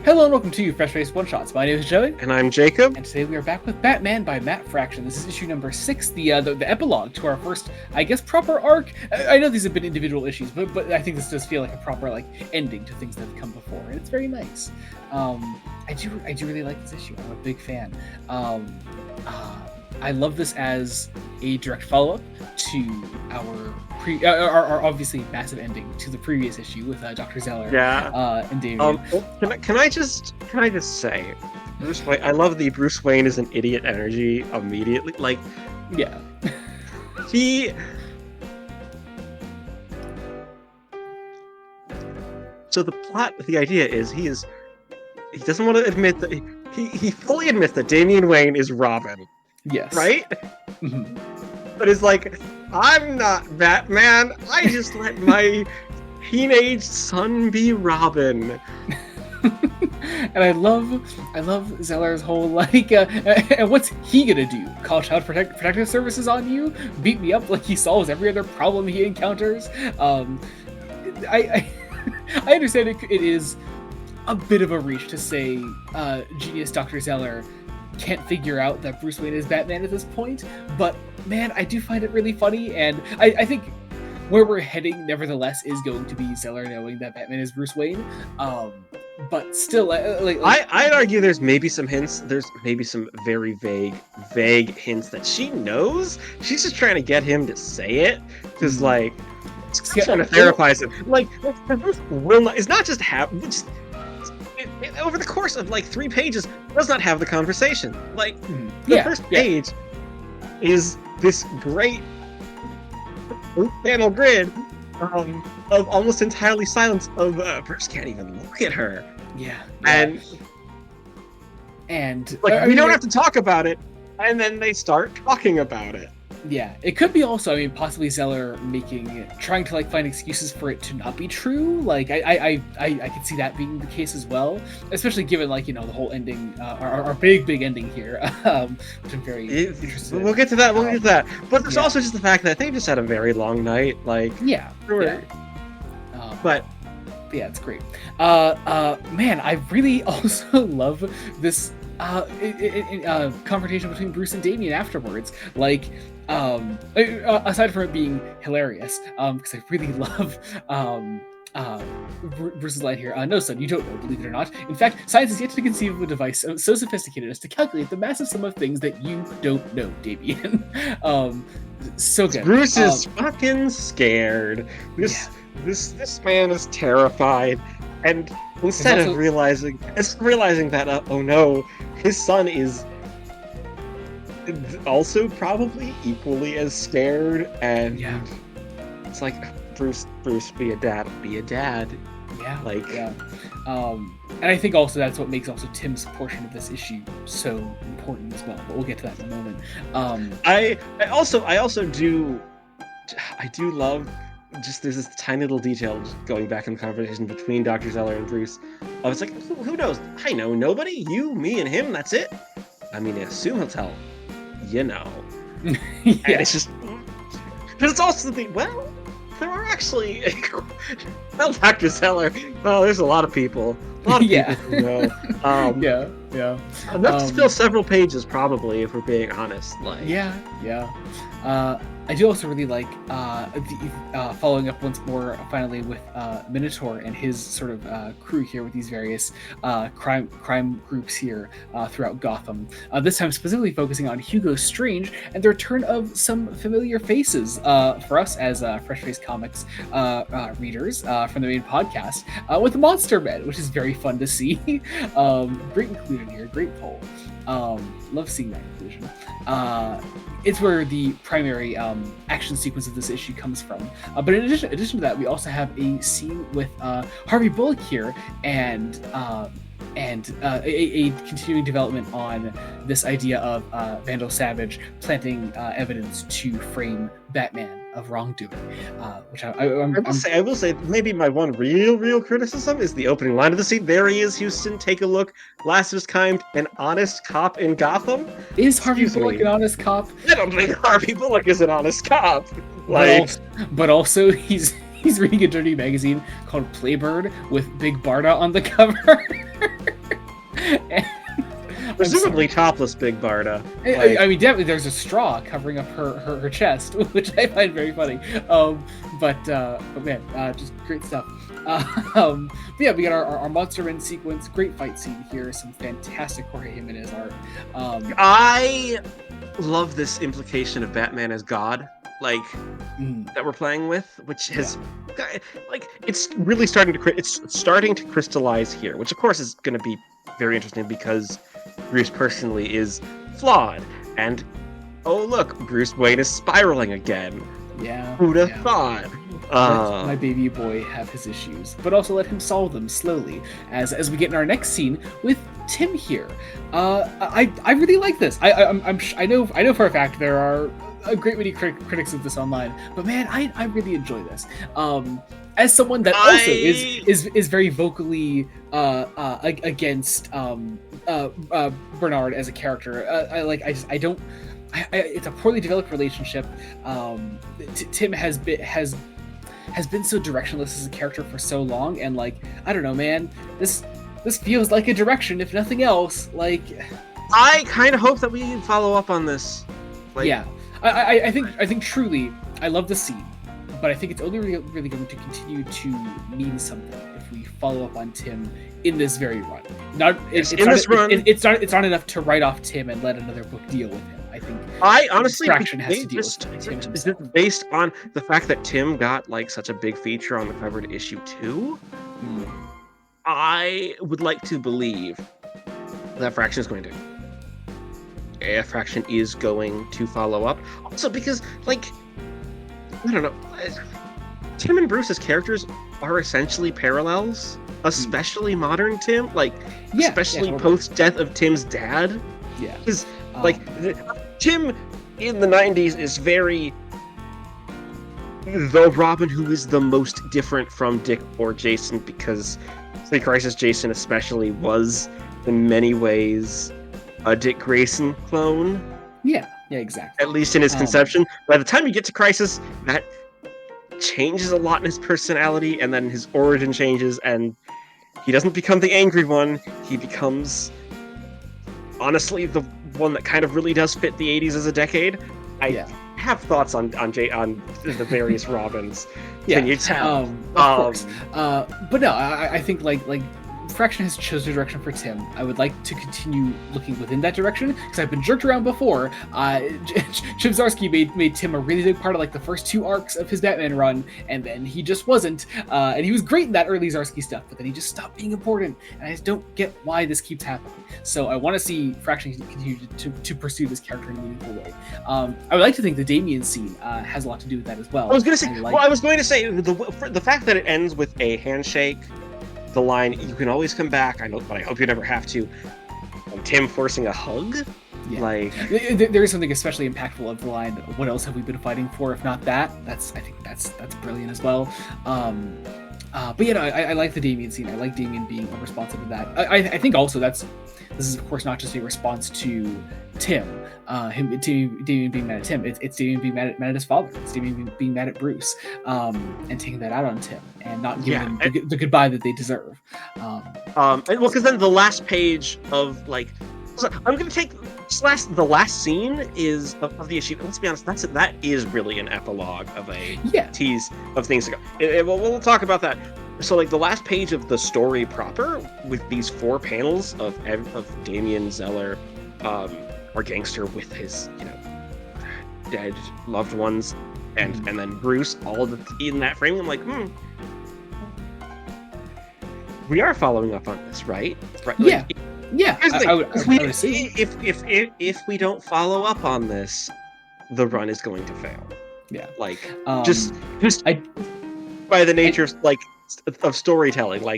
Hello and welcome to Fresh Face One Shots. My name is Joey. And I'm Jacob. And today we are back with Batman by Matt Fraction. This is issue number 6, the epilogue to our first, I guess, proper arc. I know these have been individual issues, but I think this does feel like a proper ending to things that have come before, and it's very nice. I do really like this issue. I'm a big fan. I love this as a direct follow-up to our obviously massive ending to the previous issue with Dr. Zeller. And Damian. Can I just say, Bruce Wayne, I love the Bruce Wayne is an idiot energy immediately. So the idea is he doesn't want to admit that he fully admits that Damian Wayne is Robin. Yes. Right? Mm-hmm. But it's like, I'm not Batman. I just let my teenage son be Robin. And I love Zeller's whole and what's he gonna do? Call Child Protective Services on you? Beat me up like he solves every other problem he encounters? I understand it is a bit of a reach to say genius Dr. Zeller can't figure out that Bruce Wayne is Batman at this point, but man, I do find it really funny, and I think where we're heading nevertheless is going to be Zeller knowing that Batman is Bruce Wayne, but still I'd argue there's maybe some hints, there's maybe some very vague hints that she knows. She's just trying to get him to say it, because trying to therapize him. It's not just over the course of 3 pages does not have the conversation. The first page is this great panel grid of almost entirely silence of Bruce can't even look at her. And we don't have to talk about it, and then they start talking about it. Yeah, it could be also, possibly Zeller trying to find excuses for it to not be true. I could see that being the case as well, especially given the whole ending, our big ending here, which I'm very interested in. We'll get to that. But there's also just the fact that they just had a very long night. But yeah, it's great. Man, I really also love this confrontation between Bruce and Damian afterwards. Aside from it being hilarious, because I really love Bruce's line here. No, son, you don't know, believe it or not. In fact, science has yet to conceive of a device so sophisticated as to calculate the massive sum of things that you don't know, Damian. So good. Bruce is fucking scared. This man is terrified, and instead of realizing that oh no, his son is also probably equally as scared, and it's like, Bruce, be a dad. And I think also that's what makes also Tim's portion of this issue so important as well, but we'll get to that in a moment. I do love just there's this tiny little detail just going back in the conversation between Dr. Zeller and Bruce. I was like, who knows? I know nobody. You, me, and him. That's it. I assume he'll tell. And it's just, but it's also the there are actually Dr. Zeller. Well, there's a lot of people. A lot of people who know. Enough to fill several pages, probably, if we're being honest. I do also really like following up once more, finally, with Minotaur and his sort of crew here with these various crime groups here throughout Gotham. This time specifically focusing on Hugo Strange and the return of some familiar faces for us as Fresh Face Comics readers from the main podcast with the Monster Men, which is very fun to see. Great inclusion here, great poll. Love seeing that inclusion. It's where the primary action sequence of this issue comes from. But in addition to that, we also have a scene with Harvey Bullock here and a continuing development on this idea of Vandal Savage planting evidence to frame Batman of wrongdoing, which I will say maybe my one real criticism is the opening line of the scene. There he is, Houston, take a look. Last of his kind, an honest cop in Gotham. Is Harvey Bullock an honest cop? I don't think Harvey Bullock is an honest cop. But also he's reading a dirty magazine called Playbird with Big Barda on the cover. Presumably topless Big Barda. I mean, definitely there's a straw covering up her chest, which I find very funny. But man, just great stuff. But yeah, we got our monster end sequence, great fight scene here, some fantastic Jorge Jimenez art. I love this implication of Batman as God, that we're playing with, which has it's really starting to crystallize here, which of course is going to be very interesting because Bruce personally is flawed, and oh look, Bruce Wayne is spiraling again. Yeah, who'd have thought? Let my baby boy have his issues, but also let him solve them slowly. As we get in our next scene with Tim here, I really like this. I know for a fact there are a great many critics of this online, but man, I really enjoy this. As someone that also is very vocally against Bernard as a character, it's a poorly developed relationship. Tim has been so directionless as a character for so long, and I don't know, man, this feels like a direction, if nothing else. I kind of hope that we follow up on this. Yeah, I think truly, I love the scene, but I think it's only really going to continue to mean something if we follow up on Tim in this very run. It's not enough to write off Tim and let another book deal with him. I honestly Fraction has to deal with Tim himself. Based on the fact that Tim got such a big feature on the cover to issue 2, I would like to believe that Fraction is going to follow up. Also because I don't know, Tim and Bruce's characters are essentially parallels, especially modern Tim, especially post death of Tim's dad. Yeah, because Tim in the 90s is very the Robin who is the most different from Dick or Jason, because Pre-Crisis Jason especially was in many ways a Dick Grayson clone. Yeah, exactly. At least in his conception. By the time you get to Crisis, that changes a lot in his personality, and then his origin changes, and he doesn't become the angry one. He becomes, honestly, the one that kind of really does fit the 80s as a decade. I have thoughts on the various Robins. Can you tell? Of course. But no, I think Fraction has chosen a direction for Tim. I would like to continue looking within that direction, because I've been jerked around before. Chip Zdarsky made Tim a really big part of the first 2 arcs of his Batman run, and then he just wasn't. And he was great in that early Zdarsky stuff, but then he just stopped being important, and I just don't get why this keeps happening. So I want to see Fraction continue to pursue this character in a meaningful way. I would like to think the Damian scene has a lot to do with that as well. I was going to say the fact that it ends with a handshake, the line, "You can always come back, I know, but I hope you never have to," and Tim forcing a hug. Yeah. There is something especially impactful of the line, "What else have we been fighting for if not that?" I think that's brilliant as well. But I like the Damian scene. I like Damian being responsive to that. I think also this is of course not just a response to Tim, Damian being mad at Tim. It's Damian being mad at his father. It's Damian being mad at Bruce, and taking that out on Tim and not giving them the goodbye that they deserve. Because then the last page of I'm gonna take the last scene is of the issue. Let's be honest, that is really an epilogue of a tease of things to go. We'll talk about that. So the last page of the story proper, with these 4 panels of Damian Zeller, our gangster with his dead loved ones, and then Bruce, all in that frame. I'm like, we are following up on this, right? Yeah. I would say if we don't follow up on this, the run is going to fail. Yeah, just by the nature of storytelling. I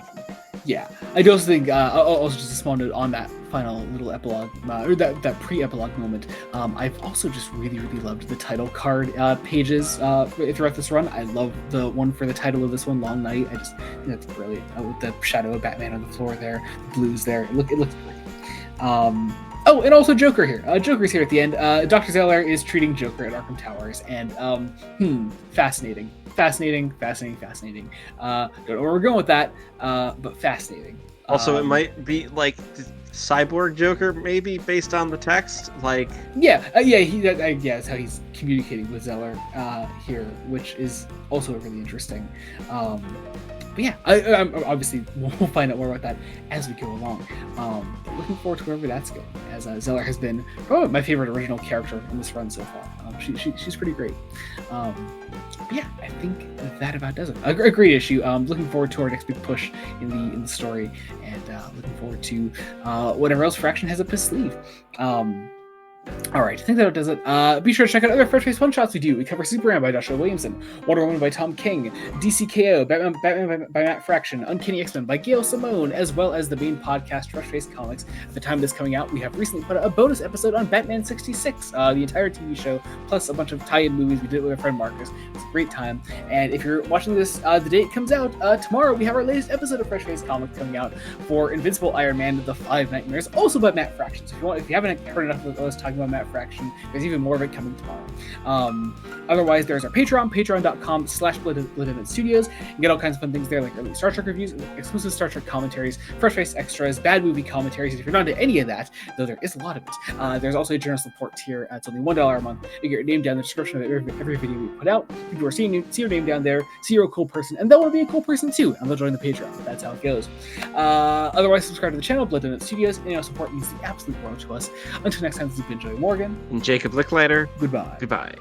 do also think also just a small note on that final little epilogue, or that pre-epilogue moment. I've also just really loved the title card pages throughout this run. I love the one for the title of this one, Long Night. I just think that's brilliant, with the shadow of Batman on the floor there, the blues there. It looks great. And also Joker here. Joker's here at the end. Dr. Zeller is treating Joker at Arkham Towers, and fascinating. Don't know where we're going with that, but fascinating. Also, it might be cyborg Joker, maybe based on the text. Like, that's how he's communicating with Zeller here, which is also really interesting. But yeah, I'm obviously we'll find out more about that as we go along. But looking forward to wherever that's going, as Zeller has been probably my favorite original character in this run so far. She's pretty great. But yeah, I think that about does it. A great issue. Looking forward to our next big push in the story, and looking forward to whatever else Fraction has up his sleeve. All right, I think that does it. Be sure to check out other Fresh Face one-shots we do. We cover Superman by Joshua Williamson, Wonder Woman by Tom King, DCKO, Batman by Matt Fraction, Uncanny X-Men by Gail Simone, as well as the main podcast, Fresh Face Comics. At the time of this coming out, we have recently put out a bonus episode on Batman 66, the entire TV show, plus a bunch of tie-in movies we did with our friend Marcus. It's a great time. And if you're watching this the day it comes out, tomorrow we have our latest episode of Fresh Face Comics coming out for Invincible Iron Man, The Five Nightmares, also by Matt Fraction. So if you haven't heard enough of us talking about Matt Fraction, there's even more of it coming tomorrow. Otherwise, there's our patreon.com/Blood Studios. You can get all kinds of fun things there, like early Star Trek reviews, exclusive Star Trek commentaries, Fresh Face extras, bad movie commentaries. If you're not into any of that, though there is a lot of it, there's also a general support tier. It's only $1 a month. You get your name down in the description of every video we put out. People are seeing you, see your name down there, see you're a cool person, and they'll want to be a cool person too, and they'll join the Patreon. That's how it goes. Otherwise, subscribe to the channel, Blood Studios, and your support means the absolute world to us. Until next time, this has been Joey Morgan and Jacob Licklider. Goodbye. Goodbye.